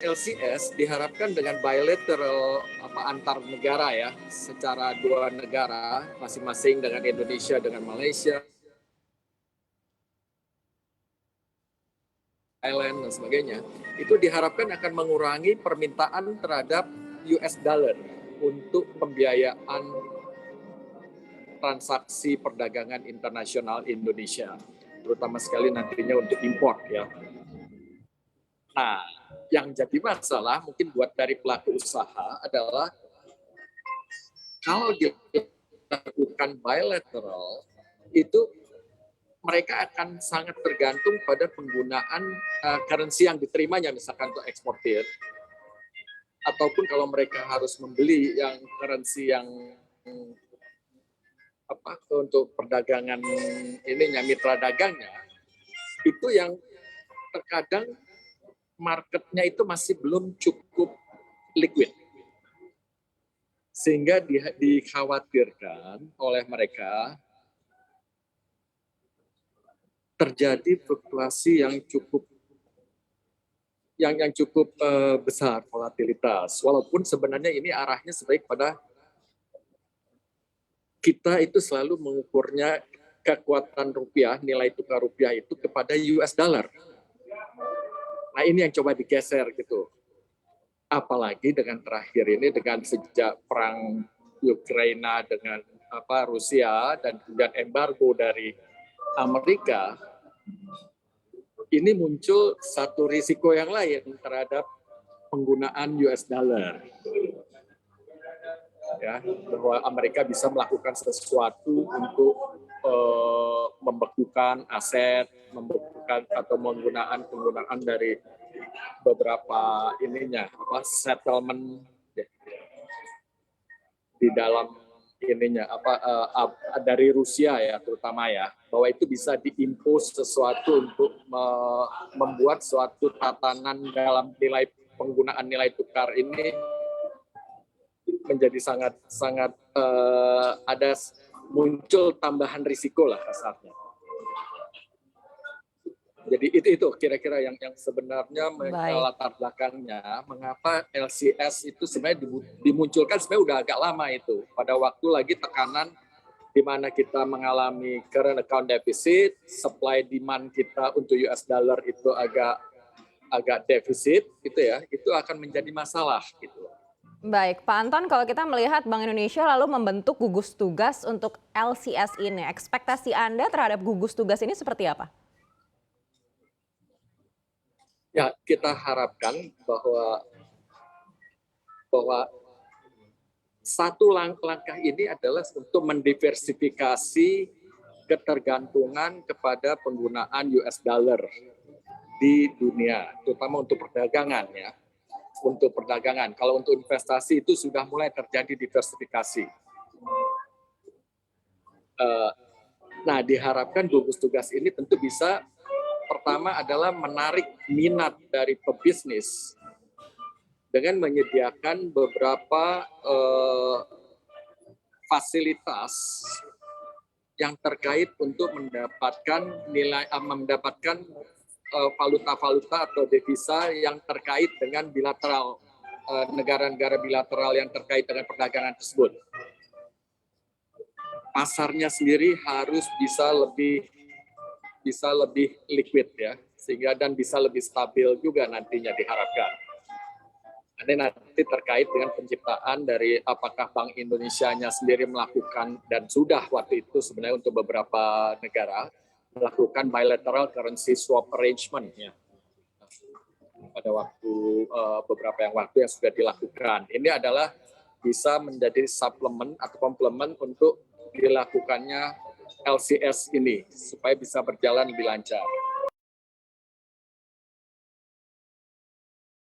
LCS diharapkan dengan bilateral antar negara ya, secara dua negara masing-masing dengan Indonesia dengan Malaysia, Thailand dan sebagainya, itu diharapkan akan mengurangi permintaan terhadap US dollar untuk pembiayaan transaksi perdagangan internasional Indonesia, terutama sekali nantinya untuk impor ya. Nah, yang jadi masalah mungkin buat dari pelaku usaha adalah kalau dilakukan bilateral itu mereka akan sangat tergantung pada penggunaan currency yang diterimanya, misalkan untuk eksportir, ataupun kalau mereka harus membeli yang currency yang untuk perdagangan ininya, mitra dagangnya, itu yang terkadang marketnya itu masih belum cukup liquid. Sehingga dikhawatirkan oleh mereka terjadi fluktuasi yang cukup besar, volatilitas. Walaupun sebenarnya ini arahnya sebaik pada kita itu selalu mengukurnya kekuatan rupiah, nilai tukar rupiah itu kepada US dollar. Nah, ini yang coba digeser gitu. Apalagi dengan terakhir ini, dengan sejak perang Ukraina dengan Rusia dan kemudian embargo dari Amerika, ini muncul satu risiko yang lain terhadap penggunaan US dollar. Ya, bahwa Amerika bisa melakukan sesuatu untuk membekukan aset, membekukan atau penggunaan dari beberapa settlement di dalam dari Rusia ya, terutama ya, bahwa itu bisa diimpos sesuatu untuk membuat suatu tatanan dalam penggunaan nilai tukar ini menjadi sangat ada muncul tambahan risiko lah kasarnya. Jadi itu kira-kira yang sebenarnya latar belakangnya mengapa LCS itu sebenarnya dimunculkan sebenarnya udah agak lama itu, pada waktu lagi tekanan di mana kita mengalami current account deficit, supply demand kita untuk US dollar itu agak defisit gitu ya, itu akan menjadi masalah gitu. Baik, Pak Anton, kalau kita melihat Bank Indonesia lalu membentuk gugus tugas untuk LCS ini, ekspektasi Anda terhadap gugus tugas ini seperti apa? Ya, kita harapkan bahwa satu langkah ini adalah untuk mendiversifikasi ketergantungan kepada penggunaan US dollar di dunia, terutama untuk perdagangan ya. Untuk perdagangan, kalau untuk investasi itu sudah mulai terjadi diversifikasi. Nah, diharapkan gugus tugas ini tentu bisa, pertama adalah menarik minat dari pebisnis dengan menyediakan beberapa fasilitas yang terkait untuk mendapatkan valuta-valuta atau devisa yang terkait dengan bilateral, negara-negara bilateral yang terkait dengan perdagangan tersebut. Pasarnya sendiri harus bisa lebih liquid ya, sehingga dan bisa lebih stabil juga nantinya diharapkan. Ini nanti terkait dengan penciptaan dari apakah Bank Indonesia-nya sendiri melakukan, dan sudah waktu itu sebenarnya untuk beberapa negara melakukan bilateral currency swap arrangement ya. Pada beberapa waktu yang sudah dilakukan. Ini adalah bisa menjadi suplemen atau komplement untuk dilakukannya LCS ini supaya bisa berjalan lebih lancar.